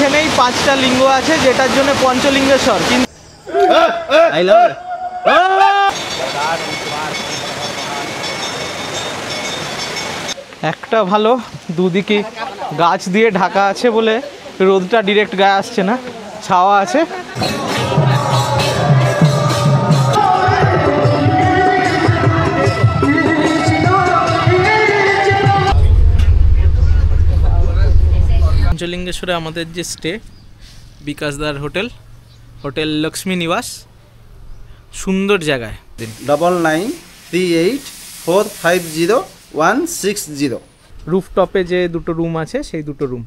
এইখানেই 5টা লিঙ্গ আছে, যেটার জন্য পঞ্চলিঙ্গেশ্বর। কিন্তু একটা ভালো, দুদিকে গাছ দিয়ে ঢাকা আছে বলে রোদটা ডিরেক্ট গায়ে আসছে না, ছাওয়া আছে। পঞ্চলিঙ্গেশ্বরে আমাদের যে স্টে, বিকাশদার হোটেল লক্ষ্মী নিবাস, সুন্দর জায়গায়। 9938450160। রুফটপে যে দুটো রুম আছে, সেই দুটো রুম,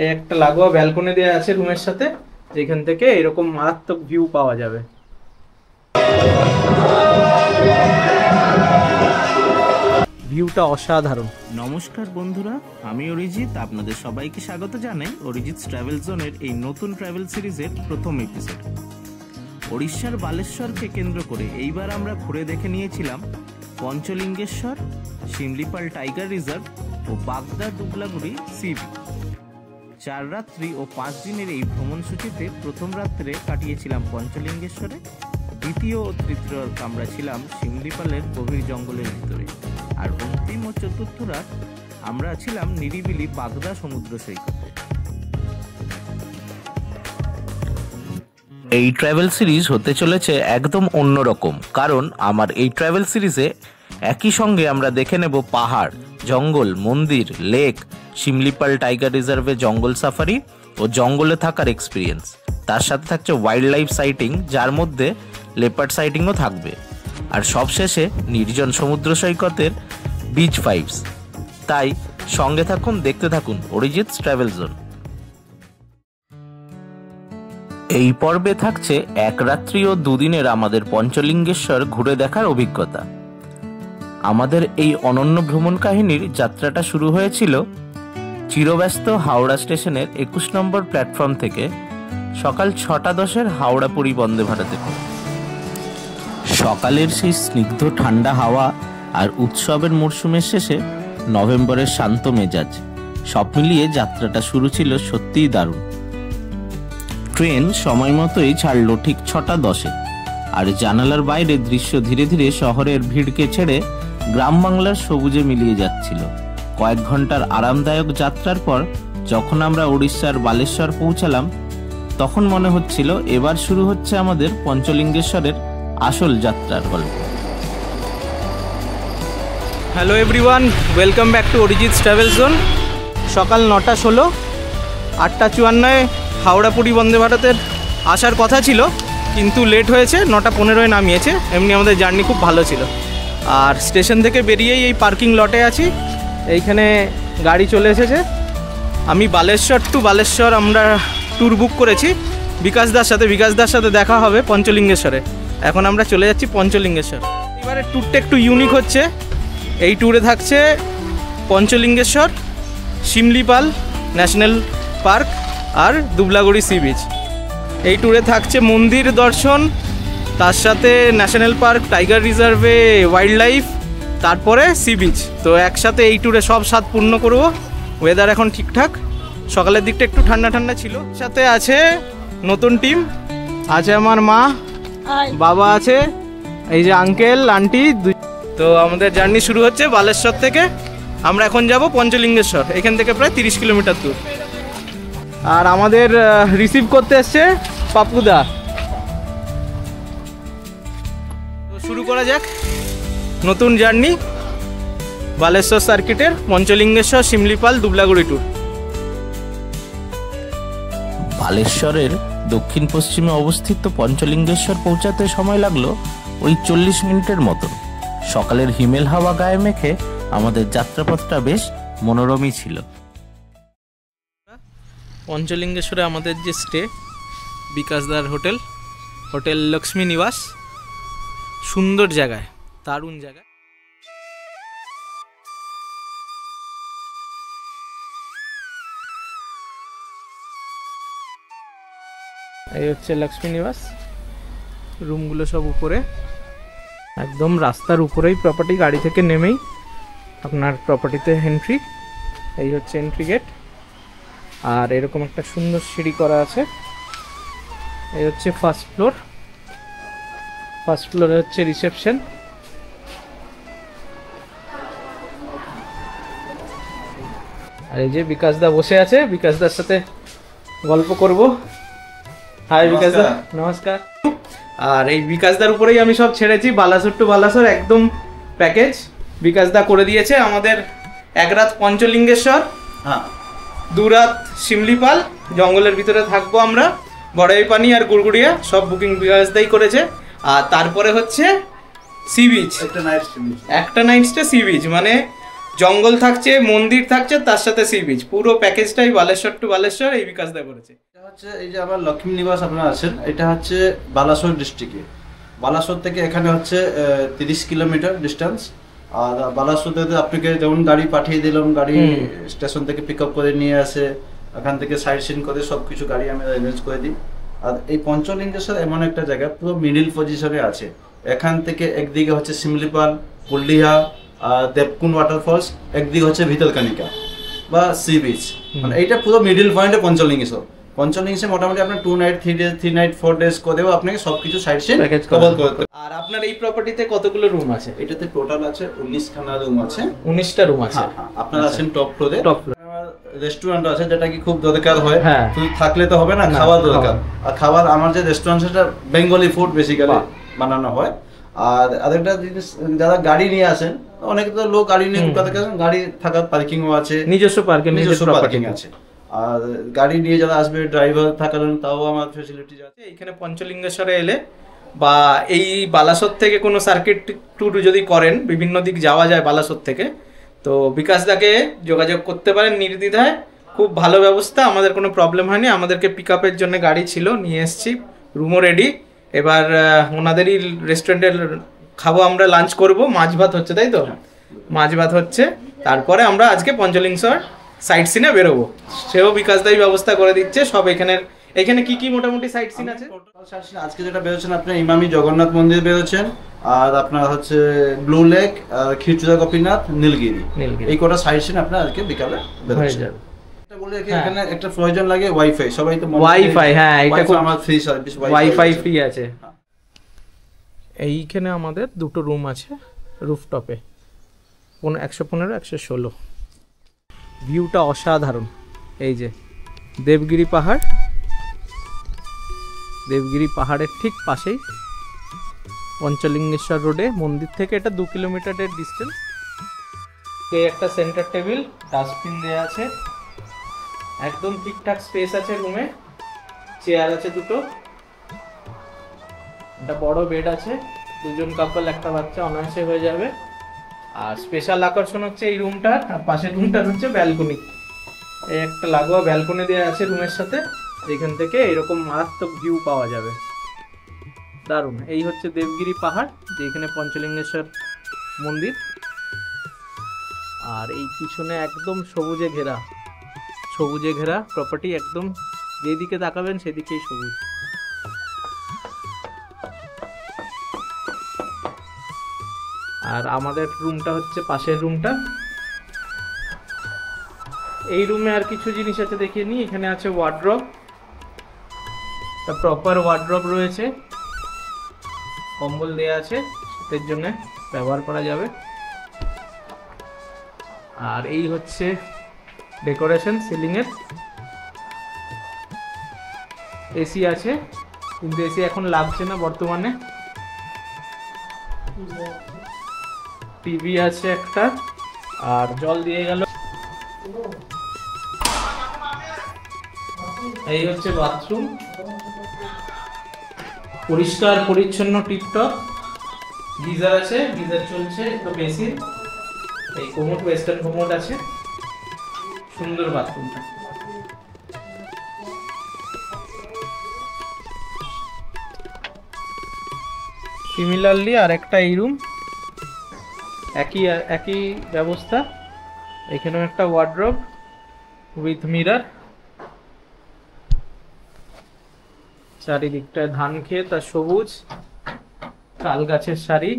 এই একটা লাগোয়া ব্যালকনি দেওয়া আছে রুমের সাথে, যেখান থেকে এরকম মারাত্মক ভিউ পাওয়া যাবে। ভিউটা অসাধারণ। নমস্কার বন্ধুরা, আমি অরিজিৎ, আপনাদের সবাইকে স্বাগত জানাই অরিজিৎ ট্রাভেল জোনের এই নতুন ট্রাভেল সিরিজের প্রথম এপিসোড। ওড়িশার বালেশ্বরকে কেন্দ্র করে এইবার আমরা ঘুরে দেখে নিয়েছিলাম পঞ্চলিঙ্গেশ্বর, শিমলিপাল টাইগার রিজার্ভ ও বাগদা দুবলাগুড়ি সি বিচ। 4 রাত্রি ও 5 দিনের এই ভ্রমণসূচিতে প্রথম রাত্রে কাটিয়েছিলাম পঞ্চলিঙ্গেশ্বরে, দ্বিতীয় ও তৃতীয় আমরা ছিলাম শিমলিপালের গভীর জঙ্গলের ভিতরে, আর অন্তিম ও চতুর্থ রাত আমরা ছিলাম নিরিবিলি বাগদা সমুদ্র সৈকতে। এই ট্রাভেল সিরিজ হতে চলেছে একদম অন্যরকম, কারণ আমার এই ট্রাভেল সিরিজে একই সঙ্গে আমরা দেখে নেব পাহাড়, জঙ্গল, মন্দির, লেক, শিমলিপাল টাইগার রিজার্ভে জঙ্গল সাফারি ও জঙ্গলে থাকার এক্সপিরিয়েন্স। তার সাথে থাকছে ওয়াইল্ড লাইফ সাইটিং, যার মধ্যে লেপার্ড সাইটিংও থাকবে, আর সবশেষে নির্জন সমুদ্র সৈকতের বিচ ভাইবস। তাই সঙ্গে থাকুন, দেখতে থাকুন অরিজিৎ ট্রাভেল জোন। এই পর্বে থাকছে 1 রাত্রি ও 2 দিনের আমাদের পঞ্চলিঙ্গেশ্বর ঘুরে দেখার অভিজ্ঞতা। আমাদের এই অনন্য ভ্রমণ কাহিনীর যাত্রাটা শুরু হয়েছিল চিরব্যস্ত হাওড়া স্টেশনের 21 নম্বর প্ল্যাটফর্ম থেকে সকাল 6:10 হাওড়া-পুরী বন্দে ভারতে। সকালের সেই স্নিগ্ধ ঠান্ডা হাওয়া আর উৎসবের মরশুমের শেষে নভেম্বরের শান্ত মেজাজ, সব মিলিয়ে যাত্রাটা শুরু ছিল সত্যিই দারুণ। ট্রেন সময় মতোই ছাড়ল ঠিক 6:10, আর জানালার বাইরে দৃশ্য ধীরে ধীরে শহরের ভিড়কে ছেড়ে গ্রাম বাংলার সবুজে মিলিয়ে যাচ্ছিল। কয়েক ঘন্টার আরামদায়ক যাত্রার পর যখন আমরা উড়িষ্যার বালেশ্বর পৌঁছালাম, তখন মনে হচ্ছিল এবার শুরু হচ্ছে আমাদের পঞ্চলিঙ্গেশ্বরের আসল যাত্রার গল্প। Hello everyone, welcome back to Arijit travel zone. সকাল 9:16, 8:54 হাওড়া-পুরী বন্দে ভারতের আসার কথা ছিল, কিন্তু লেট হয়েছে, 9:15 নামিয়েছে। এমনি আমাদের জার্নি খুব ভালো ছিল। আর স্টেশন থেকে বেরিয়েই এই পার্কিং লটে আছি, এইখানে গাড়ি চলে এসেছে। আমি বালেশ্বর টু বালেশ্বর আমরা ট্যুর বুক করেছি বিকাশদার সাথে দেখা হবে পঞ্চলিঙ্গেশ্বরে। এখন আমরা চলে যাচ্ছি পঞ্চলিঙ্গেশ্বর। এবারে ট্যুরটা একটু ইউনিক হচ্ছে। এই ট্যুরে থাকছে পঞ্চলিঙ্গেশ্বর, শিমলিপাল ন্যাশনাল পার্ক আর দুবলাগুড়ি সি বিচ। এই ট্যুরে থাকছে মন্দির দর্শন, তার সাথে ন্যাশনাল পার্ক, টাইগার রিজার্ভে ওয়াইল্ড লাইফ, তারপরে সি বিচ। তো একসাথে এই ট্যুরে সব স্বাদ পূর্ণ করব। ওয়েদার এখন ঠিকঠাক, সকালের দিকটা একটু ঠান্ডা ঠান্ডা ছিল। সাথে আছে নতুন টিম, আছে আমার মা, বাবা আছে, এই যে আঙ্কেল আন্টি। তো আমাদের জার্নি শুরু হচ্ছে বালেশ্বর থেকে। আমরা এখন যাব পঞ্চলিঙ্গেশ্বর, এখান থেকে প্রায় 30 কিলোমিটার দূর। আর আমাদের রিসিভ করতে এসছে পাপুদা। তো শুরু করা যাক নতুন জার্নি বালেশ্বর সার্কিটের পঞ্চলিঙ্গেশ্বর, শিমলিপাল, দুবলাগুড়ি ট্যুর। বালেশ্বরের দক্ষিণ পশ্চিমে অবস্থিত পঞ্চলিঙ্গেশ্বর পৌঁছাতে সময় লাগলো ওই 40 মিনিটের মতন। সকালের হিমেল হাওয়া গায়ে মেখে আমাদের যাত্রাপথটা বেশ মনোরমই ছিল। পঞ্চলিঙ্গেশ্বরে আমাদের যে স্টে, বিকাশদার হোটেল লক্ষ্মী নিবাস, সুন্দর জায়গায়, দারুণ জায়গা। এই হচ্ছে লক্ষ্মী নিবাস, রুমগুলো সব উপরে, একদম রাস্তার উপরেই প্রপার্টি। গাড়ি থেকে নেমেই আপনার প্রপার্টিতে এন্ট্রি। এই হচ্ছে এন্ট্রি গেট। আর এরকম একটা সুন্দর সিঁড়ি করা আছে। এই হচ্ছে ফার্স্ট ফ্লোর। ফার্স্ট ফ্লোরে হচ্ছে রিসেপশন। আর এই যে বিকাশদা বসে আছে, বিকাশদার সাথে গল্প করব। হাই বিকাশদা, নমস্কার। আর এই বিকাশদার উপরেই আমি সব ছেড়েছি, বালাসোর টু বালাসোর একদম প্যাকেজ বিকাশদা করে দিয়েছে আমাদের। এক রাত পঞ্চলিঙ্গেশ্বর, হ্যাঁ 2 রাত শিমলিপাল, জঙ্গলের ভিতরে থাকবো আমরা, বড়াই পানি আর গুড়গুড়িয়া সব বুকিং বিকাশদাই করেছে। আর তারপরে হচ্ছে সি বিচ, একটা নাইট স্টে সি বিচ, মানে জঙ্গল থাকছে, মন্দির থাকছে, তার সাথে সি বিচ, পুরো প্যাকেজটাই বালেশ্বর টু বালেশ্বর এই বিকাশদা করেছে। এটা হচ্ছে এই যে আমার লক্ষ্মী নিবাস আপনারা আছেন, এটা হচ্ছে বালাসোর ডিস্ট্রিক্টে। বালাসোর থেকে এখানে হচ্ছে 30 কিলোমিটার ডিস্টেন্স। আর বালাসোর থেকে আপনাকে যেমন গাড়ি পাঠিয়ে দিলাম, গাড়ি স্টেশন থেকে পিক আপ করে নিয়ে আসে, এখান থেকে সাইড সিন করে সব কিছু গাড়ি আমি অ্যারেঞ্জ করে দিই। আর এই পঞ্চলিঙ্গেশ্বর এমন একটা জায়গা পুরো মিডিল পজিশনে আছে। এখান থেকে একদিকে হচ্ছে শিমলিপাল, কুলডিহা, দেবকুন্ড ওয়াটারফলস, একদিকে হচ্ছে ভিতরকানিকা বা সি বিচ, মানে এইটা পুরো মিডিল পয়েন্টে পঞ্চলিঙ্গেশ্বর। পঞ্চলিঙ্গেশ্বর মোটামুটি আপনার 2 নাইট 3 ডেজ 3 নাইট 4 ডেজ করেও আপনাকে সবকিছু সাইড সিন কভার করতে। আর আপনার এই প্রপার্টিতে কতগুলো রুম আছে? এটাতে টোটাল আছে 19 খানা রুম আছে। 19টা রুম আছে। হ্যাঁ, আপনারা আছেন টপ ফ্লোরে। টপ ফ্লোর রেস্টুরেন্ট আছে, যেটা কি খুব দরকার হয়, হ্যাঁ। শুধু থাকলে তো হবে না, খাবার দরকার। আর খাবার আমার যে রেস্টুরেন্ট সেটা বেঙ্গলি ফুড বেসিক্যালি বানানো হয়। আর আরেকটা জিনিস, যারা গাড়ি নিয়ে আসেন, অনেক তো লোক গাড়ি নিয়ে কোথা থেকে আসেন, গাড়ি থাকার পার্কিংও আছে, নিজস্ব পার্কিং আছে। আর গাড়ি নিয়ে যারা আসবে, ড্রাইভার থাকার তাও আমার ফ্যাসিলিটি আছে। এখানে পঞ্চলিঙ্গেশ্বরে এলে বা এই বালাসোর থেকে কোনো সার্কিট ট্যুর যদি করেন, বিভিন্ন দিক যাওয়া যায় বালাসোর থেকে, তো বিকাশদাকে যোগাযোগ করতে পারেন নির্দ্বিধায়। খুব ভালো ব্যবস্থা, আমাদের কোনো প্রবলেম হয়নি। আমাদেরকে পিক আপের জন্য গাড়ি ছিল, নিয়ে এসেছি, রুমও রেডি। এবার ওনাদেরই রেস্টুরেন্টের খাবো, আমরা লাঞ্চ করব, মাছ ভাত হচ্ছে, তাই তো? মাছ ভাত হচ্ছে, তারপরে আমরা আজকে পঞ্চলিঙ্গেশ্বর সাইট সিনে বেরোবো। সেও বিকাশদাই ব্যবস্থা করে দিচ্ছে সব। এখানে কি কি মোটামুটি সাইট সিন আছে? আজকে যেটা বেরোচ্ছেন আপনার ইমামি জগন্নাথ মন্দির বেরোচ্ছেন, আর আপনার হচ্ছে ব্লু লেক, খিচুড়া গোপীনাথ, নীলগিরি, এই কটা সাইট সিন আপনার আজকে বিকালে বেরোচ্ছে। এটা বলে এখানে একটা প্রয়োজন লাগে ওয়াইফাই, সবাই তো ওয়াইফাই, হ্যাঁ এটা খুব আমার ফ্রি সার্ভিস, ওয়াইফাই ফ্রি আছে। এইখানে আমাদের 2টো রুম আছে রুফটপে, 115 116। ভিউটা অসাধারণ। এই যে দেবগিরি পাহাড়, দেবগিরি পাহাড়ের ঠিক পাশেই পঞ্চলিঙ্গেশ্বর রোডে, মন্দির থেকে এটা 2 কিলোমিটারের ডিস্টেন্স। এই একটা সেন্টার টেবিল, ডাস্টবিন দেওয়া আছে, একদম ঠিকঠাক স্পেস আছে রুমে। চেয়ার আছে 2টো, একটা বড় বেড আছে, 2জন কাপল, একটা বাচ্চা অনায়াসে হয়ে যাবে। আর স্পেশাল আকর্ষণ হচ্ছে এই রুমটার, আর পাশের রুমটার হচ্ছে ব্যালকনি। এই একটা লাগোয়া ব্যালকনি দেওয়া আছে রুমের সাথে, যেখান থেকে এরকম মারাত্মক ভিউ পাওয়া যাবে, দারুণ। এই হচ্ছে দেবগিরি পাহাড়, যেখানে পঞ্চলিঙ্গেশ্বর মন্দির। আর এই পিছনে একদম সবুজে ঘেরা, সবুজে ঘেরা প্রপার্টি, একদম যেদিকে তাকাবেন সেদিকেই সবুজ। আর আমাদের রুমটা হচ্ছে পাশের রুমটা। এই রুমে আর কিছু জিনিস আছে দেখিয়ে নিই। এখানে আছে ওয়ার্ড্রব, একটা প্রপার ওয়ার্ড্রব রয়েছে, কম্বল দেয়া আছে, শীতের জন্য ব্যবহার করা যাবে। আর এই হচ্ছে ডেকোরেশন সিলিংয়ের। এসি আছে, কিন্তু এসি এখন লাগছে না বর্তমানে। টিভি আছে একটা, আর জল দিয়ে গেল। এই হচ্ছে বাথরুম, পরিষ্কার পরিচ্ছন্ন টিপটপ। গিজার আছে, গিজার চলছে, তো বেশি। এই কোমোড, ওয়েস্টার্ন কোমোড আছে, সুন্দর বাথরুমটা। সিমিলারলি আর একটা এই রুম, একই ব্যবস্থা। এখানেও একটা ওয়ার্ড্রব উইথ মিরর। চারিদিকটায় ধান ক্ষেত আর সবুজ, তাল গাছের সারি।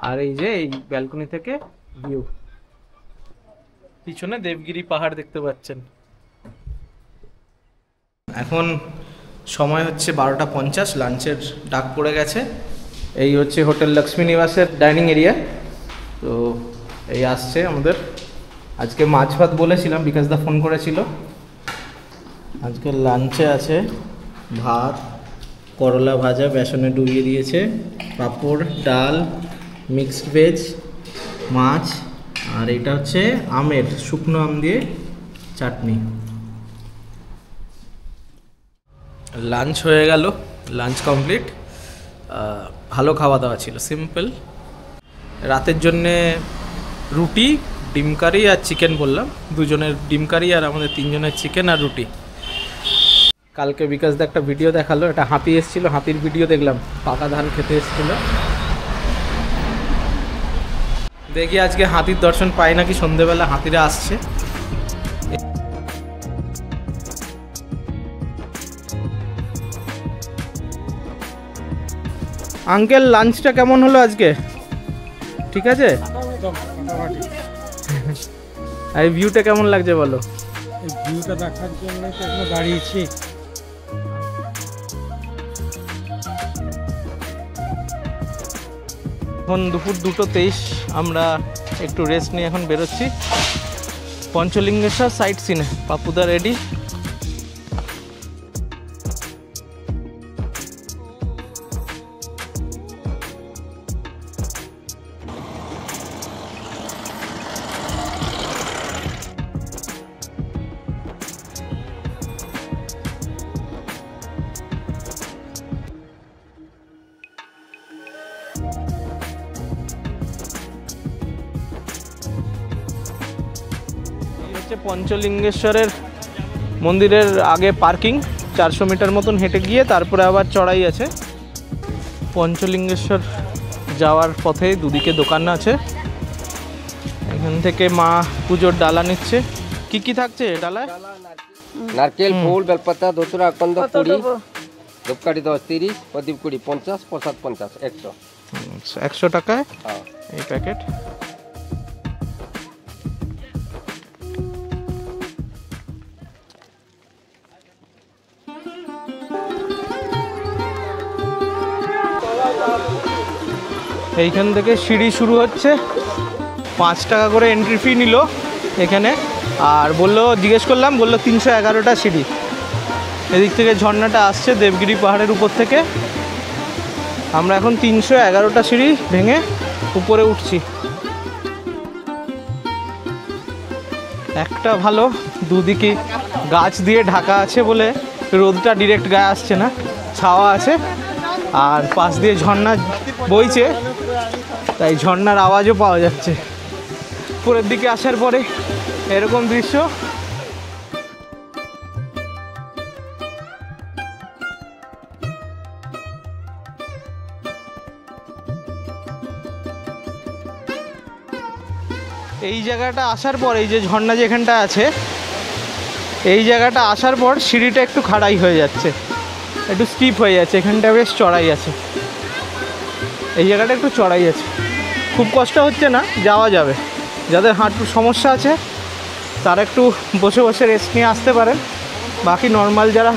আর এই যে এই ব্যালকনি থেকে ভিউ, পিছনে দেবগিরি পাহাড় দেখতে পাচ্ছেন। এখন সময় হচ্ছে 12:50, লাঞ্চের ডাক পড়ে গেছে। এই হচ্ছে হোটেল লক্ষ্মী নিবাসের ডাইনিং এরিয়া। তো এই আসছে আমাদের, আজকে মাছ ভাত বলেছিলাম, বিকাশদা ফোন করেছিল। আজকে লাঞ্চে আছে ভাত, করলা ভাজা বেসনে ডুবিয়ে দিয়েছে, পাঁপড়, ডাল, মিক্সড ভেজ, মাছ, আর এটা হচ্ছে আমের শুকনো আম দিয়ে চাটনি। লাঞ্চ হয়ে গেল, লাঞ্চ কমপ্লিট। ভালো খাওয়া দাওয়া ছিল, সিম্পল। রাতের জন্যে রুটি, ডিম কারি আর চিকেন বললাম, দুজনের ডিম কারি আর আমাদের তিনজনের চিকেন আর রুটি। কালকে বিকাশদা একটা ভিডিও দেখালো, এটা হাতি এসেছিল, হাতির ভিডিও দেখলাম, পাকা ধান খেতে এসেছিল। দেখি আজকে হাতির দর্শন পাই নাকি, সন্ধেবেলা হাতিরা আসছে। আঙ্কেল, লাঞ্চটা কেমন হলো আজকে? ঠিক আছে? আর এই ভিউটা কেমন লাগছে বলো? এই ভিউটা দেখার জন্য তো এখানে দাঁড়িয়েছি। এখন দুপুর 2:23, আমরা একটু রেস্ট নিয়ে এখন বেরোচ্ছি পঞ্চলিঙ্গেশ্বর সাইট সিনে। পাপুদা রেডি। পঞ্চলিঙ্গেশ্বরের মন্দিরের আগে পার্কিং, 400 মিটার মতন হেঁটে গিয়ে তারপরে আবার চড়াই আছে। পঞ্চলিঙ্গেশ্বর যাওয়ার পথে দুদিকে দোকান আছে। এখান থেকে মা পুজোর ডালা নিচ্ছে। কি কি থাকছে ডালায়? নারকেল, ফুল, বেলপাতা, ধতুরা, আকন্দ, কুড়ি, ধূপকাঠি 10, 30, প্রদীপ কুড়ি, 50, প্রসাদ 50, 100। 100 টাকায় এই প্যাকেট। এইখান থেকে সিঁড়ি শুরু হচ্ছে, 5 টাকা করে এন্ট্রি ফি নিল এখানে। আর বললো, জিজ্ঞেস করলাম, বললো 311টা সিঁড়ি। এদিক থেকে ঝর্ণাটা আসছে দেবগিরি পাহাড়ের উপর থেকে। আমরা এখন 311টা সিঁড়ি ভেঙে উপরে উঠছি। একটা ভালো, দুদিকে গাছ দিয়ে ঢাকা আছে বলে রোদটা ডিরেক্ট গায়ে আসছে না, ছাওয়া আছে। আর পাশ দিয়ে ঝর্ণা বইছে, তাই ঝর্ণার আওয়াজও পাওয়া যাচ্ছে। উপরের দিকে আসার পরে এরকম দৃশ্য। এই জায়গাটা আসার পর, এই যে ঝর্ণা যেখানটা আছে, এই জায়গাটা আসার পর সিঁড়িটা একটু খাড়াই হয়ে যাচ্ছে, একটু স্টিপ হয়ে যাচ্ছে। এখানটা বেশ চড়াই আছে, এই জায়গাটা একটু চড়াই আছে। খুব কষ্ট হচ্ছে না, যাওয়া যাবে। যাদের হাঁটুর সমস্যা আছে তারা একটু বসে বসে রেস্ট নিয়ে আসতে পারেন। বাকি নর্মাল যারা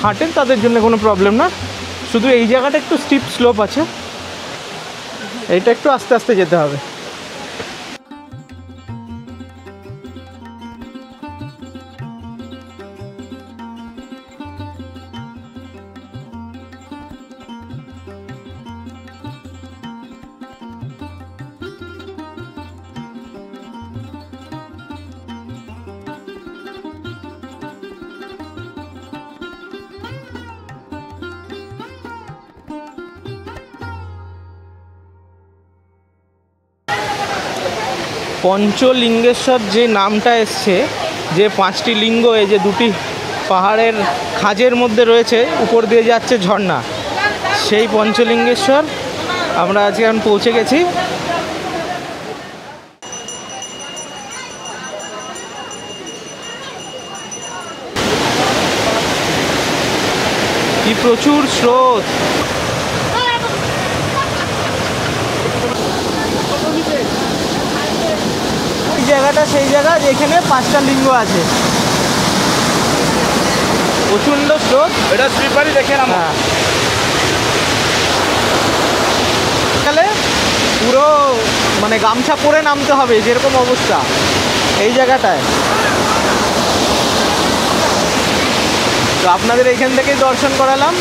হাঁটেন তাদের জন্য কোনো প্রবলেম না। শুধু এই জায়গাটা একটু স্টিপ স্লোপ আছে, এইটা একটু আস্তে আস্তে যেতে হবে। পঞ্চলিঙ্গেশ্বর যে নামটা এসছে, যে 5টি লিঙ্গ, এই যে 2টি পাহাড়ের খাঁজের মধ্যে রয়েছে, উপর দিয়ে যাচ্ছে ঝর্ণা, সেই পঞ্চলিঙ্গেশ্বর আমরা আজকে এখন পৌঁছে গেছি। কি প্রচুর স্রোত। জায়গাটা সেই জায়গা যেখানে 5টা লিঙ্গ আছে। প্রচণ্ড স্রোত। এটা স্লিপারই দেখে না। হ্যাঁ, তাহলে পুরো মানে গামছা পরে নামতে হবে, যেরকম অবস্থা এই জায়গাটায়। তো আপনাদের এইখান থেকেই দর্শন করালাম।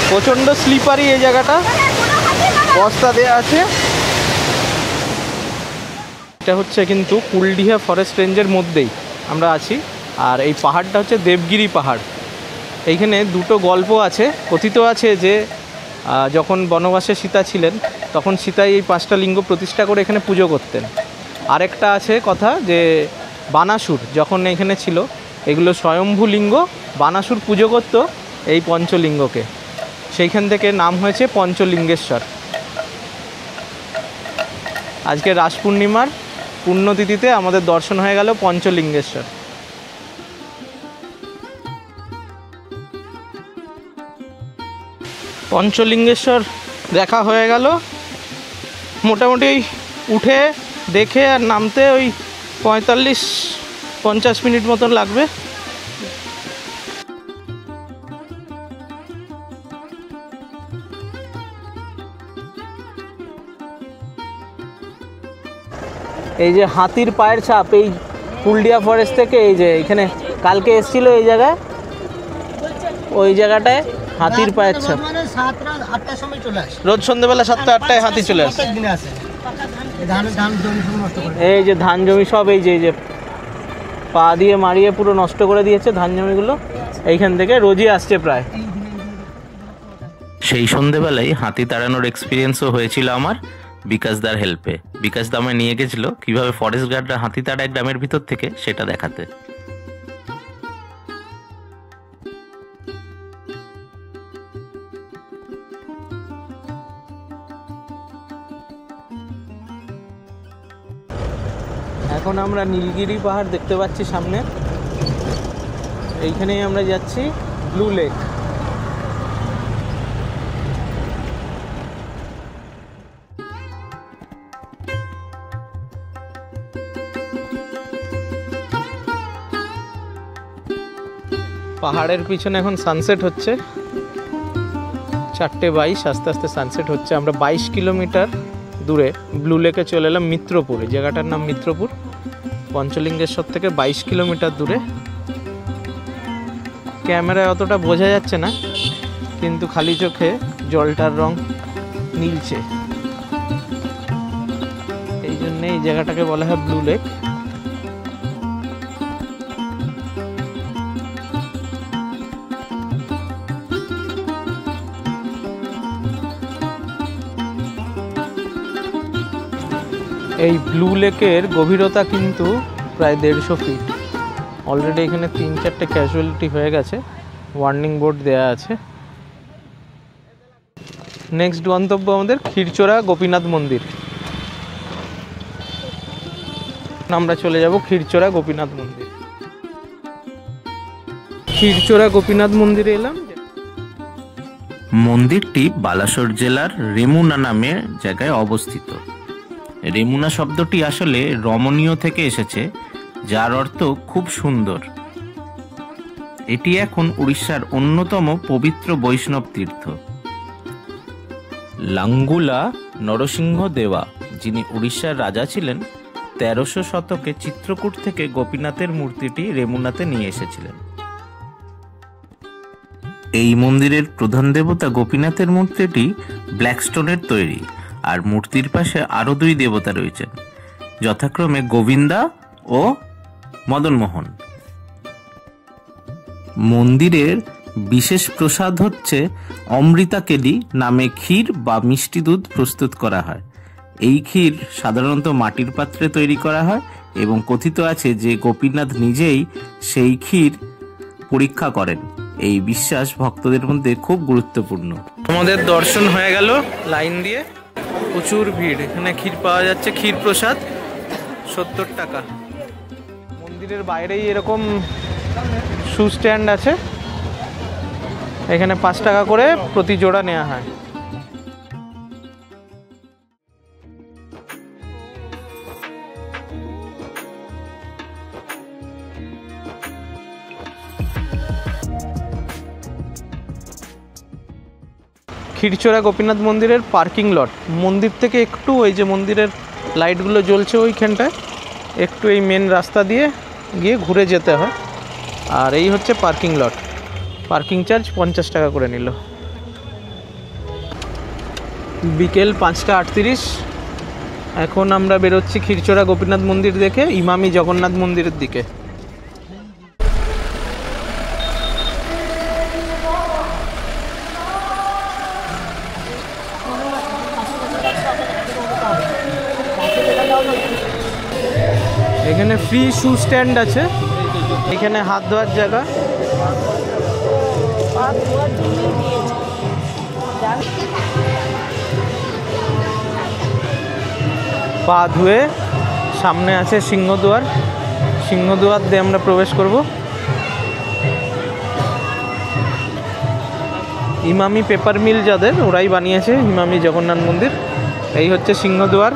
প্রচণ্ড স্লিপারি এই জায়গাটা, বস্তা দেওয়া আছে। এটা হচ্ছে কিন্তু কুলডিহা ফরেস্ট রেঞ্জের মধ্যেই আমরা আছি। আর এই পাহাড়টা হচ্ছে দেবগিরি পাহাড়। এইখানে দুটো গল্প আছে। কথিত আছে যে যখন বনবাসে সীতা ছিলেন তখন সীতা এই 5টা লিঙ্গ প্রতিষ্ঠা করে এখানে পুজো করতেন। আরেকটা আছে কথা যে বানাসুর যখন এখানে ছিল, এগুলো স্বয়ম্ভু লিঙ্গ, বানাসুর পুজো করতো এই পঞ্চলিঙ্গকে, সেইখান থেকে নাম হয়েছে পঞ্চলিঙ্গেশ্বর। আজকে রাস পূর্ণিমার পুণ্যতিথিতে আমাদের দর্শন হয়ে গেল পঞ্চলিঙ্গেশ্বর। পঞ্চলিঙ্গেশ্বর দেখা হয়ে গেল। মোটামুটি উঠে দেখে আর নামতে ওই 45-50 মিনিট মতন লাগবে। এই যে হাতির পায়ের ছাপ এই কুলডিহা ফরেস্ট থেকে, এই যে এখানে কালকে এসেছিল এই জায়গায়, ওই জায়গাটায় হাতির পায়ের ছাপ। মানে 7-8টার সময় চলে আসে, রোজ সন্ধ্যেবেলা 7টা-8টায় হাতি চলে আসে। দিনে আসে। ধান জমি সব নষ্ট করে। এই যে ধান জমি সব এই যে পা দিয়ে মারিয়ে পুরো নষ্ট করে দিয়েছে ধান জমিগুলো। এইখান থেকে রোজই আসছে প্রায়। সেই সন্ধেবেলায় হাতি তাড়ানোর এক্সপিরিয়েন্সও হয়েছিল আমার বিকাশদার হেল্পে। বিকাশদা আমায় নিয়ে গেছিল কিভাবে ফরেস্ট গার্ডরা হাতি তাড়ায় গ্রামের ভিতর থেকে, সেটা দেখাতে। এখন আমরা নীলগিরি পাহাড় দেখতে পাচ্ছি সামনে। এইখানেই আমরা যাচ্ছি ব্লু লেক। পাহাড়ের পিছনে এখন সানসেট হচ্ছে, 4:22, আস্তে আস্তে সানসেট হচ্ছে। আমরা 22 কিলোমিটার দূরে ব্লু লেকে চলে এলাম, মিত্রপুরে। জায়গাটার নাম মিত্রপুর, পঞ্চলিঙ্গেশ্বর থেকে 22 কিলোমিটার দূরে। ক্যামেরায় অতটা বোঝা যাচ্ছে না, কিন্তু খালি চোখে জলটার রং নীলচে, এই জন্যে এই জায়গাটাকে বলা হয় ব্লু লেক। এই ব্লু লেকের গভীরতা কিন্তু প্রায় 150 ফিট। অলরেডি এখানে 3-4টে ক্যাজুয়ালিটি হয়ে গেছে, ওয়ার্নিং বোর্ড দেয়া আছে। নেক্সট গন্তব্য আমাদের ক্ষীরচোরা গোপীনাথ মন্দির। আমরা চলে যাব ক্ষীরচোরা গোপীনাথ মন্দির। ক্ষীরচোরা গোপীনাথ মন্দিরে এলাম। মন্দিরটি বালাসোর জেলার রেমুনা নামের জায়গায় অবস্থিত। রেমুনা শব্দটি আসলে রমণীয় থেকে এসেছে, যার অর্থ খুব সুন্দর। এটি এখন উড়িষ্যার অন্যতম পবিত্র বৈষ্ণব তীর্থ। লাঙ্গুলা নরসিংহ দেওয়া, যিনি উড়িষ্যার রাজা ছিলেন, 1300 শতকে চিত্রকূট থেকে গোপীনাথের মূর্তিটি রেমুনাতে নিয়ে এসেছিলেন। এই মন্দিরের প্রধান দেবতা গোপীনাথের মূর্তিটি ব্ল্যাকস্টোনের তৈরি, আর মূর্তির পাশে আরো 2 দেবতা রয়েছেন, যথাক্রমে গোবিন্দা ও মদনমোহন। মন্দিরের বিশেষ প্রসাদ হচ্ছে অমৃতা কেলি নামে ক্ষীর বা মিষ্টি দুধ প্রস্তুত করা হয়। এই ক্ষীর সাধারণত মাটির পাত্রে তৈরি করা হয় এবং কথিত আছে যে গোপীনাথ নিজেই সেই ক্ষীর পরীক্ষা করেন। এই বিশ্বাস ভক্তদের মধ্যে খুব গুরুত্বপূর্ণ। আমাদের দর্শন হয়ে গেল লাইন দিয়ে, প্রচুর ভিড়। এখানে ক্ষীর পাওয়া যাচ্ছে, ক্ষীর প্রসাদ 70 টাকা। মন্দিরের বাইরেই এরকম শু স্ট্যান্ড আছে, এখানে 5 টাকা করে প্রতি জোড়া নেওয়া হয়। ক্ষীরচোরা গোপীনাথ মন্দিরের পার্কিং লট। মন্দির থেকে একটু ওই যে মন্দিরের লাইটগুলো জ্বলছে ওইখানটায়, একটু এই মেন রাস্তা দিয়ে গিয়ে ঘুরে যেতে হয়। আর এই হচ্ছে পার্কিং লট। পার্কিং চার্জ 50 টাকা করে নিল। বিকেল 5:38। এখন আমরা বেরোচ্ছি ক্ষীরচোরা গোপীনাথ মন্দির দেখে ইমামি জগন্নাথ মন্দিরের দিকে। এখানে ফ্রি শু স্ট্যান্ড আছে, এখানে হাত ধোয়ার জায়গা। পা ধুয়ে সামনে আছে সিংহদুয়ার, সিংহদুয়ার দিয়ে আমরা প্রবেশ করব। ইমামি পেপার মিল যাদের, ওরাই বানিয়েছে ইমামি জগন্নাথ মন্দির। এই হচ্ছে সিংহদুয়ার।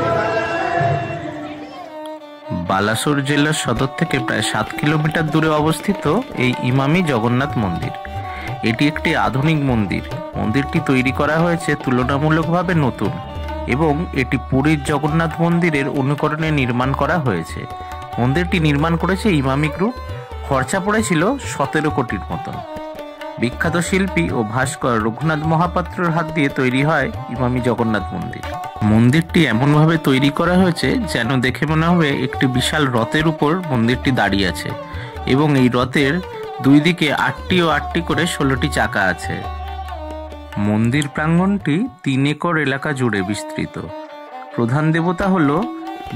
বালাসোর জেলার সদর থেকে প্রায় 7 কিলোমিটার দূরে অবস্থিত এই ইমামি জগন্নাথ মন্দির। এটি একটি আধুনিক মন্দির। মন্দিরটি তৈরি করা হয়েছে তুলনামূলকভাবে নতুন এবং এটি পুরীর জগন্নাথ মন্দিরের অনুকরণে নির্মাণ করা হয়েছে। মন্দিরটি নির্মাণ করেছে ইমামি গ্রুপ। খরচা পড়েছিল 17 কোটির মতন। বিখ্যাত শিল্পী ও ভাস্কর রঘুনাথ মহাপাত্রর হাত দিয়ে তৈরি হয় ইমামি জগন্নাথ মন্দির। মন্দিরটি এমনভাবে তৈরি করা হয়েছে যেন দেখে মনে হবে একটি বিশাল রথের উপর মন্দিরটি দাঁড়িয়ে আছে এবং এই রথের দুই দিকে 8টি ও 8টি করে 16টি চাকা আছে। মন্দির প্রাঙ্গণটি 3 একর এলাকা জুড়ে বিস্তৃত। প্রধান দেবতা হল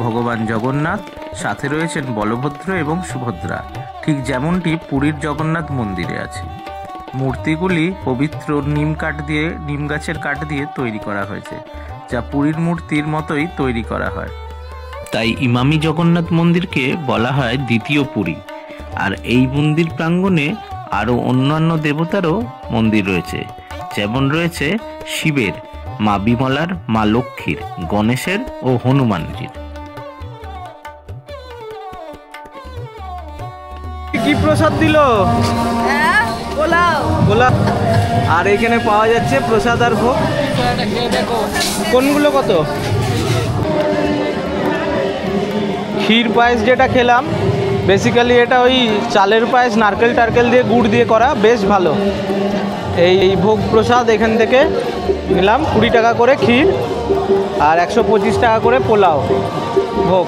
ভগবান জগন্নাথ, সাথে রয়েছেন বলভদ্র এবং সুভদ্রা, ঠিক যেমনটি পুরীর জগন্নাথ মন্দিরে আছে। মূর্তিগুলি পবিত্র নিম গাছের কাঠ দিয়ে তৈরি করা হয়েছে, যা পুরীর মূর্তির মতোই তৈরি করা হয়। তাই ইমামি জগন্নাথ মন্দিরকে বলা হয় দ্বিতীয় পুরী। আর এই মন্দির প্রাঙ্গণে আরও অন্যান্য দেবতারও মন্দির রয়েছে, যেমন রয়েছে শিবের, মা বিমলার, মা লক্ষ্মীর, গণেশের ও হনুমানজির। কি প্রসাদ দিল? গোলাপ। আর এখানে পাওয়া যাচ্ছে প্রসাদ আর ভোগ। কোনগুলো কত? ক্ষীর পায়েস যেটা খেলাম, বেসিক্যালি এটা ওই চালের পায়েস, নারকেল টারকেল দিয়ে গুড় দিয়ে করা, বেশ ভালো। এই ভোগ প্রসাদ এখান থেকে নিলাম 20 টাকা করে ক্ষীর আর 125 টাকা করে পোলাও ভোগ।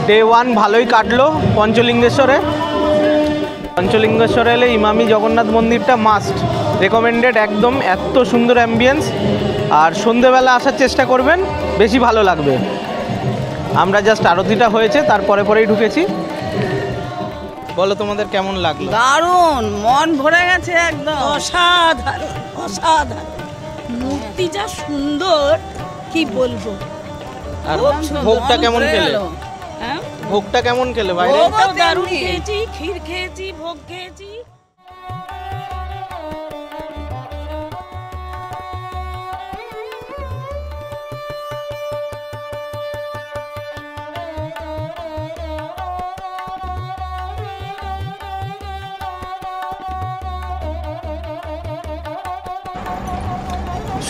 ডে 1 ভালোই কাটলো পঞ্চলিঙ্গেশ্বরে। পঞ্চলিঙ্গেশ্বরে এলে ইমামি জগন্নাথ মন্দিরটা মাস্ট রেকমেন্ডেড একদম। এত সুন্দর অ্যাম্বিয়েন্স, আর সন্ধেবেলা আসার চেষ্টা করবেন, বেশি ভালো লাগবে। আমরা জাস্ট আরতিটা হয়েছে তারপরে পরেই ঢুকেছি। বলো তোমাদের কেমন লাগলো? দারুণ, মন ভরে গেছে একদম। অসাধারণ অসাধারণ, মূর্তি যা সুন্দর কি বলবো। আর ভোগটা কেমন খেলে? হ্যাঁ, ভোগটা কেমন খেলে? বাইরে দারুণ খেয়েছি, ক্ষীর খেয়েছি, ভোগ খেয়েছি।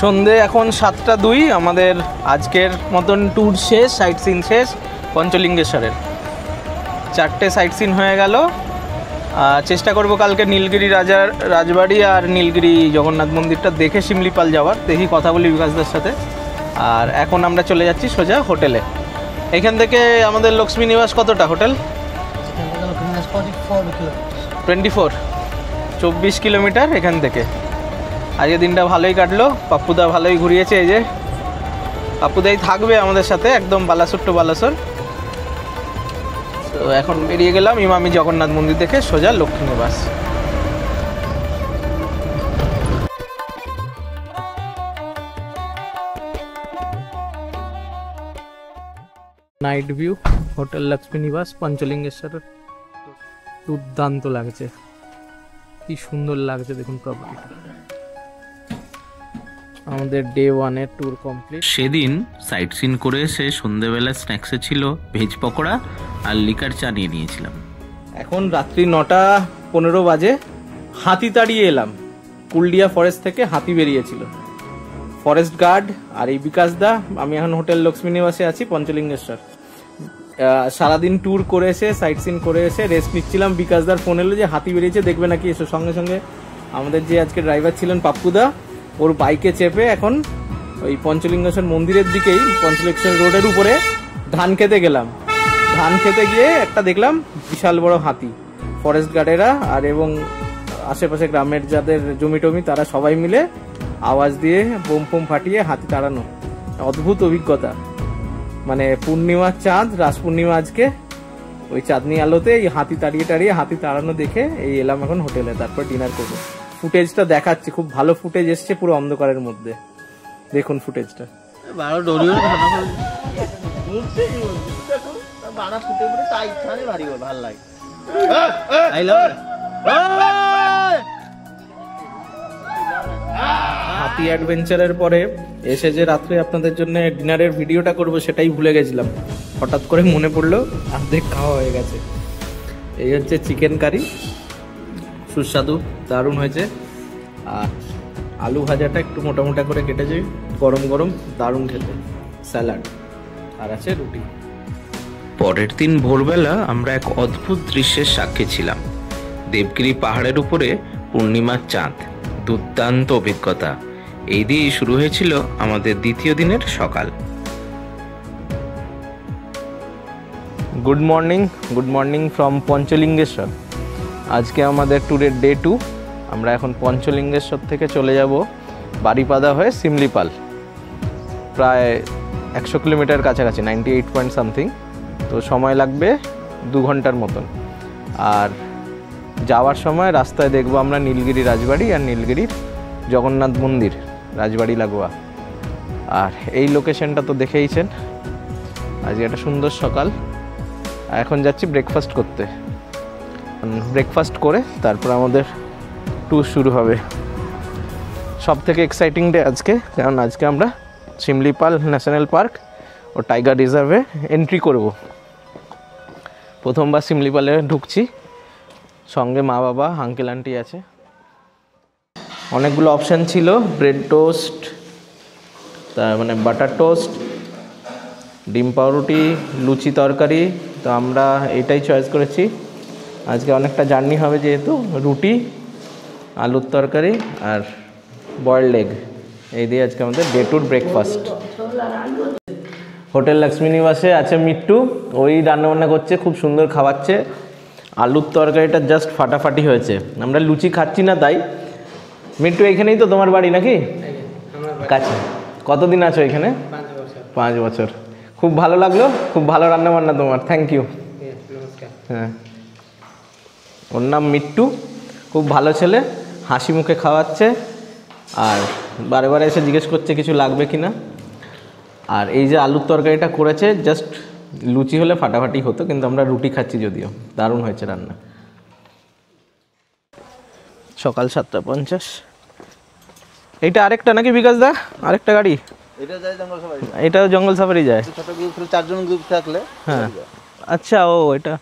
সন্ধে এখন 7:02। আমাদের আজকের মতন ট্যুর শেষ, সাইট সিন শেষ পঞ্চলিঙ্গেশ্বরের। 4টে সাইট সিন হয়ে গেল। চেষ্টা করব কালকে নীলগিরি রাজবাড়ি আর নীলগিরি জগন্নাথ মন্দিরটা দেখে শিমলিপাল যাওয়ার। দেখি কথা বলি বিকাশদার সাথে। আর এখন আমরা চলে যাচ্ছি সোজা হোটেলে। এখান থেকে আমাদের লক্ষ্মী নিবাস কতটা হোটেল? 24 কিলোমিটার এখান থেকে। আজকে দিনটা ভালোই কাটলো, পাপ্পুদা ভালোই ঘুরিয়েছে। এই যে পাপ্পুদাই থাকবে আমাদের সাথে একদম বালাসোর টু বালাসোর। তো এখন বেরিয়ে গেলাম ইমামি জগন্নাথ মন্দির থেকে সোজা লক্ষ্মী নিবাস। নাইট ভিউ হোটেল লক্ষ্মী নিবাস পঞ্চলিঙ্গেশ্বরের। দুর্দান্ত লাগছে, কি সুন্দর লাগছে দেখুন প্রপার্টিটা। আমাদের ডে 1-এর ট্যুর কমপ্লিট। সেদিন সাইট সিন করে এসে সন্ধ্যেবেলা স্ন্যাক্সে ছিল ভেজ পকোড়া আর লিকার চা নিয়ে নিয়েছিলাম। এখন রাত্রি 9:15 বাজে। হাতি তাড়িয়ে এলাম, কুলডিয়া ফরেস্ট থেকে হাতি বেরিয়েছিল। ফরেস্ট গার্ড আর এই বিকাশ দা, আমি এখন হোটেল লক্ষ্মী নিবাসে আছি পঞ্চলিঙ্গেশ্বর। সারাদিন ট্যুর করে এসে সাইট সিন করে এসে রেস্ট নিচ্ছিলাম। বিকাশ দার ফোন এলো যে হাতি বেরিয়েছে, দেখবে নাকি এসো। সঙ্গে সঙ্গে আমাদের যে আজকে ড্রাইভার ছিলেন পাপ্পুদা, ওর বাইকে চেপে এখন ওই পঞ্চলিঙ্গেশ্বর মন্দিরের দিকেই পঞ্চলিঙ্গেশ্বর রোডের উপরে ধান খেতে গেলাম। ধান খেতে গিয়ে একটা দেখলাম বিশাল বড় হাতি। ফরেস্ট গার্ডেরা আর এবং আশেপাশে গ্রামের যাদের জমি টমি তারা সবাই মিলে আওয়াজ দিয়ে বোম ফোম ফাটিয়ে হাতি তাড়ানো। অদ্ভুত অভিজ্ঞতা। মানে পূর্ণিমার চাঁদ, রাস পূর্ণিমা আজকে, ওই চাঁদনি আলোতে এই হাতি তাড়িয়ে হাতি তাড়ানো দেখে এই এলাম এখন হোটেলে। তারপর ডিনার করবো। ফুটেজটা দেখাচ্ছি, খুব ভালো ফুটেজ এসছে পুরো অন্ধকারের মধ্যে। দেখুন ফুটেজটা। হাতি অ্যাডভেঞ্চারের পরে এসে যে রাত্রে আপনাদের জন্য ডিনারের ভিডিওটা করব সেটাই ভুলে গেছিলাম। হঠাৎ করে মনে পড়লো, অর্ধেক খাওয়া হয়ে গেছে। এই হচ্ছে চিকেন কারি, সুস্বাদু, দারুণ হয়েছে। আর আলু ভাজাটা একটু মোটা মোটা করে কেটেছে, গরম গরম, দারুণ খেতে। স্যালাড আর আছে রুটি। পরের দিন ভোরবেলা আমরা এক অদ্ভুত দৃশ্যের সাক্ষী ছিলাম। দেবগিরি পাহাড়ের উপরে পূর্ণিমার চাঁদ, দুর্দান্ত অভিজ্ঞতা। এই দিয়েই শুরু হয়েছিল আমাদের দ্বিতীয় দিনের সকাল। Good morning from Panchalingeshwar. আজকে আমাদের ট্যুরের ডে 2। আমরা এখন পঞ্চলিঙ্গেশ্বর থেকে চলে যাব বারিপাদা হয়ে সিমলিপাল, প্রায় 100 কিলোমিটার কাছাকাছি, 98 পয়েন্ট সামথিং। তো সময় লাগবে 2 ঘন্টার মতন। আর যাওয়ার সময় রাস্তায় দেখবো আমরা নীলগিরি রাজবাড়ি আর নীলগিরির জগন্নাথ মন্দির, রাজবাড়ি লাগোয়া। আর এই লোকেশনটা তো দেখেইছেন। আজকে একটা সুন্দর সকাল। এখন যাচ্ছি ব্রেকফাস্ট করতে। ব্রেকফাস্ট করে তারপর আমাদের ট্যুর শুরু হবে। সব থেকে এক্সাইটিং ডে আজকে, কারণ আজকে আমরা শিমলিপাল ন্যাশনাল পার্ক ও টাইগার রিজার্ভে এন্ট্রি করব। প্রথমবার শিমলিপালে ঢুকছি। সঙ্গে মা বাবা, আঙ্কেল আন্টি আছে। অনেকগুলো অপশান ছিল, ব্রেড টোস্ট, তার মানে বাটার টোস্ট, ডিম পাউরুটি, লুচি তরকারি। তো আমরা এটাই চয়েস করেছি। আজকে অনেকটা জার্নি হবে যেহেতু, রুটি, আলুর তরকারি আর বয়েলড এগ। এই দিয়ে আজকে আমাদের ডে 2 ব্রেকফাস্ট। হোটেল লক্ষ্মী নিবাসে আছে মিট্টু, ওই রান্নাবান্না করছে, খুব সুন্দর খাওয়াচ্ছে। আলুর তরকারিটা জাস্ট ফাটাফাটি হয়েছে। আমরা লুচি খাচ্ছি না তাই। মিট্টু এইখানেই তো তোমার বাড়ি নাকি? কাছে। কতদিন আছো এখানে? 5 বছর। খুব ভালো লাগলো, খুব ভালো রান্নাবান্না তোমার, থ্যাংক ইউ। হ্যাঁ, ওর নাম মিট্টু, খুব ভালো ছেলে, হাসি মুখে খাওয়াচ্ছে আর বারে বারে এসে জিজ্ঞেস করছে কিছু লাগবে কি না। আর এই যে আলুর তরকারিটা করেছে, জাস্ট লুচি হলে ফাটাফাটি হতো, কিন্তু আমরা রুটি খাচ্ছি যদিও। দারুণ হয়েছে রান্না। সকাল 7:50। এইটা আরেকটা নাকি বিকাশ দা? আরেকটা গাড়ি? এটা যায় জঙ্গল সাফারি। এটাও জঙ্গল সাফারি যায়। ছোট গ্রুপ 4 জন গ্রুপ থাকলে। হ্যাঁ, আচ্ছা, ও এটা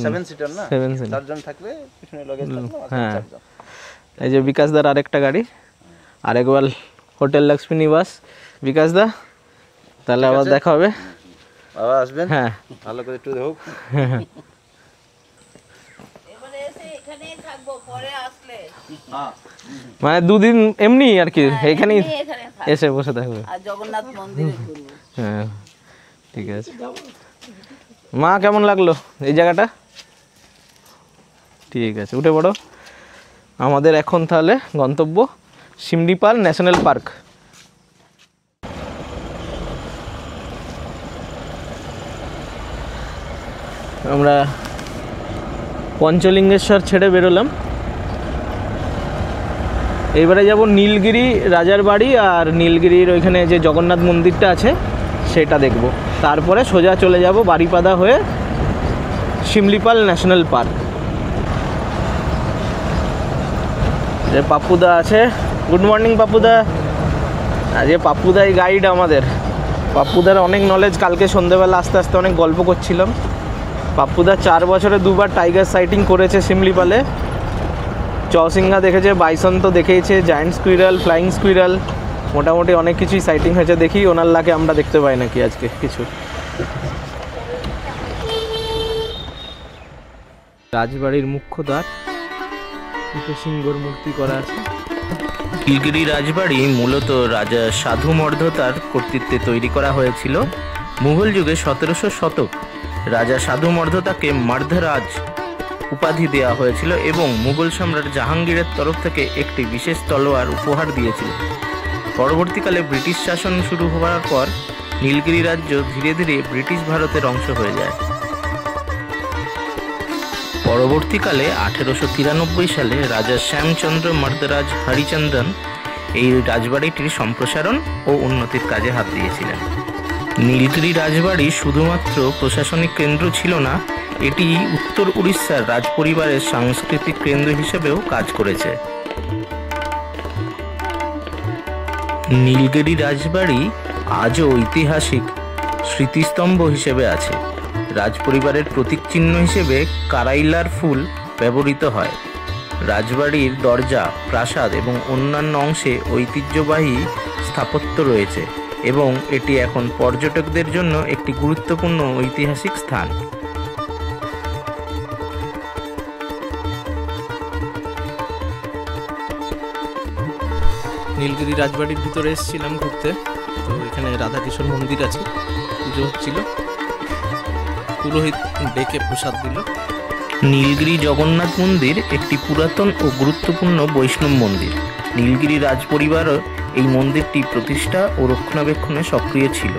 7 সিটার না? 7 সিটার। 4 জন থাকলে পিছনে লগেজ থাকলো। হ্যাঁ, এই যে বিকাশ দার আরেকটা গাড়ি। আরেকবার হোটেল লক্ষ্মী নিবাস। বিকাশ দা, তাহলে আবার দেখা হবে। আবার আসবেন? হ্যাঁ, ভালো করে একটু দেখো। এবারে এসে এখানেই থাকবো, পরে আসলে মানে 2 দিন এমনি আর কি, এখানেই এখানে থাকবো, এসে বসে থাকবে। আর জগন্নাথ মন্দিরে ঘুরবো। হ্যাঁ, ঠিক আছে। মা, কেমন লাগলো এই জায়গাটা? ঠিক আছে, উঠে পড়ো। আমাদের এখন তাহলে গন্তব্য শিমলিপাল ন্যাশনাল পার্ক। আমরা পঞ্চলিঙ্গেশ্বর ছেড়ে বেরোলাম। এইবারে যাব নীলগিরি রাজার বাড়ি আর নীলগিরির ওইখানে যে জগন্নাথ মন্দিরটা আছে সেটা দেখব। তারপরে সোজা চলে যাব বারিপাদা হয়ে শিমলিপাল ন্যাশনাল পার্ক। যে পাপ্পুদা আছে, গুড মর্নিং পাপ্পুদা। আজকে পাপ্পুদাই গাইড আমাদের। পাপ্পুদার অনেক নলেজ। কালকে সন্ধ্যেবেলা আস্তে আস্তে অনেক গল্প করছিলাম। পাপ্পুদা 4 বছরে 2বার টাইগার সাইটিং করেছে শিমলিপালে। চৌসিঙ্গা দেখেছে, বাইসন তো দেখেইছে, জায়ান্ট স্কুইরাল, ফ্লাইং স্কুইরাল, মোটামুটি অনেক কিছুই সাইটিং হয়েছে। দেখি ওনার লাকে আমরা দেখতে পাই নাকি আজকে কিছু। রাজবাড়ির মুখ্য দ্বার, দুটো সিংহর মূর্তি করা আছে। নীলগিরি রাজবাড়ি মূলত রাজা সাধু মর্ধতার কর্তৃত্বে তৈরি করা হয়েছিল। মুঘল যুগে 1700 শতক রাজা সাধু মর্ধতাকে মর্ধরাজ উপাধি দেওয়া হয়েছিল এবং মুঘল সম্রাট জাহাঙ্গীরের তরফ থেকে একটি বিশেষ তলোয়ার উপহার দিয়েছিল। পরবর্তীকালে ব্রিটিশ শাসন শুরু হওয়ার পর নীলগিরি রাজ্য ধীরে ধীরে ব্রিটিশ ভারতের অংশ হয়ে যায়। পরবর্তীকালে 1893 সালে রাজা শ্যামচন্দ্র মর্ধরাজ হরিচন্দন এই রাজবাড়িটির সম্প্রসারণ ও উন্নতির কাজে হাত দিয়েছিলেন। নীলগিরি রাজবাড়ি শুধুমাত্র প্রশাসনিক কেন্দ্র ছিল না, এটি উত্তর উড়িষ্যার রাজপরিবারের সাংস্কৃতিক কেন্দ্র হিসেবেও কাজ করেছে। নীলগিরি রাজবাড়ি আজও ঐতিহাসিক স্মৃতিস্তম্ভ হিসেবে আছে। রাজপরিবারের প্রতীক চিহ্ন হিসেবে কারাইলার ফুল ব্যবহৃত হয়। রাজবাড়ির দরজা, প্রাসাদ এবং অন্যান্য অংশে ঐতিহ্যবাহী স্থাপত্য রয়েছে এবং এটি এখন পর্যটকদের জন্য একটি গুরুত্বপূর্ণ ঐতিহাসিক স্থান। নীলগিরি রাজবাড়ির ভিতরে এসেছিলাম ঘুরতে, তো এখানে রাধাকৃষ্ণ মন্দির আছে, পুজো হচ্ছিল, পুরোহিত ডেকে প্রসাদ দিল। নীলগিরি জগন্নাথ মন্দির একটি পুরাতন ও গুরুত্বপূর্ণ বৈষ্ণব মন্দির। নীলগিরি রাজপরিবারও এই মন্দিরটি প্রতিষ্ঠা ও রক্ষণাবেক্ষণে সক্রিয় ছিল।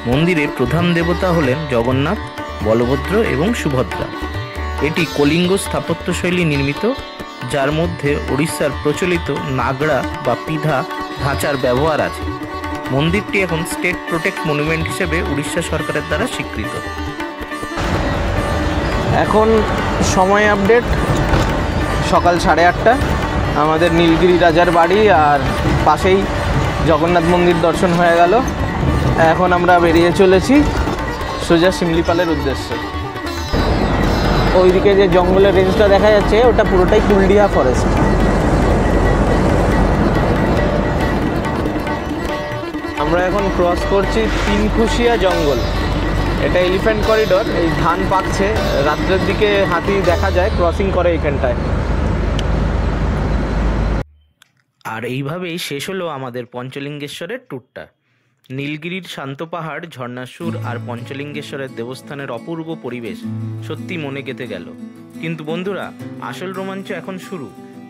মন্দিরের প্রধান দেবতা হলেন জগন্নাথ, বলভদ্র এবং সুভদ্রা। এটি কলিঙ্গ স্থাপত্যশৈলী নির্মিত, যার মধ্যে ওড়িশার প্রচলিত নাগড়া বা পিধা ধাঁচার ব্যবহার আছে। মন্দিরটি এখন স্টেট প্রোটেক্ট মনুমেন্ট হিসেবে উড়িষ্যা সরকারের দ্বারা স্বীকৃত। এখন সময় আপডেট, সকাল 8:30। আমাদের নীলগিরি রাজার বাড়ি আর পাশেই জগন্নাথ মন্দির দর্শন হয়ে গেল। এখন আমরা বেরিয়ে চলেছি সোজা শিমলিপালের উদ্দেশ্যে। ওইদিকে যে জঙ্গলের রেঞ্জটা দেখা যাচ্ছে ওটা পুরোটাই কুলডিহা ফরেস্ট। আমরা এখন ক্রস করছি তিনখুশিয়া জঙ্গল। এটা এলিফ্যান্ট করিডোর, এই ধান পাকছে, রাত্রের দিকে হাতি দেখা যায় ক্রসিং করে এইখানটায়। আর এইভাবেই শেষ হলো আমাদের পঞ্চলিঙ্গেশ্বরের ট্যুরটা। নীলগিরির শান্ত পাহাড়, ঝর্ণার সুর আর পঞ্চলিঙ্গেশ্বরের দেবস্থানের অপূর্ব পরিবেশ সত্যি মনে গেঁথে গেল। কিন্তু বন্ধুরা, আসল রোমাঞ্চ এখন শুরু।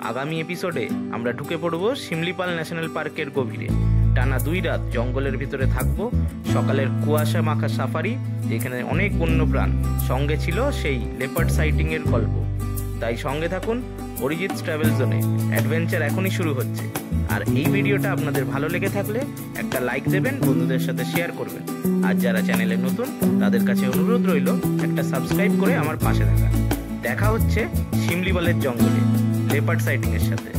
আগামী এপিসোডে আমরা ঢুকে পড়ব শিমলিপাল ন্যাশনাল পার্কের গভীরে। টানা 2 রাত জঙ্গলের ভিতরে থাকবো। সকালের কুয়াশা মাখা সাফারি, যেখানে অনেক বন্যপ্রাণ, সঙ্গে ছিল সেই লেপার্ড সাইটিংয়ের গল্প। তাই সঙ্গে থাকুন অরিজিৎস ট্রাভেল জোনে। অ্যাডভেঞ্চার এখনই শুরু হচ্ছে। আর এই ভিডিওটা আপনাদের ভালো লেগে থাকলে একটা লাইক দেবেন, বন্ধুদের সাথে শেয়ার করবেন। আর যারা চ্যানেলে নতুন তাদের কাছে অনুরোধ রইল একটা সাবস্ক্রাইব করে আমার পাশে থাকা। দেখা হচ্ছে শিমলিপালের জঙ্গলে লেপার্ড সাইটিংয়ের সাথে।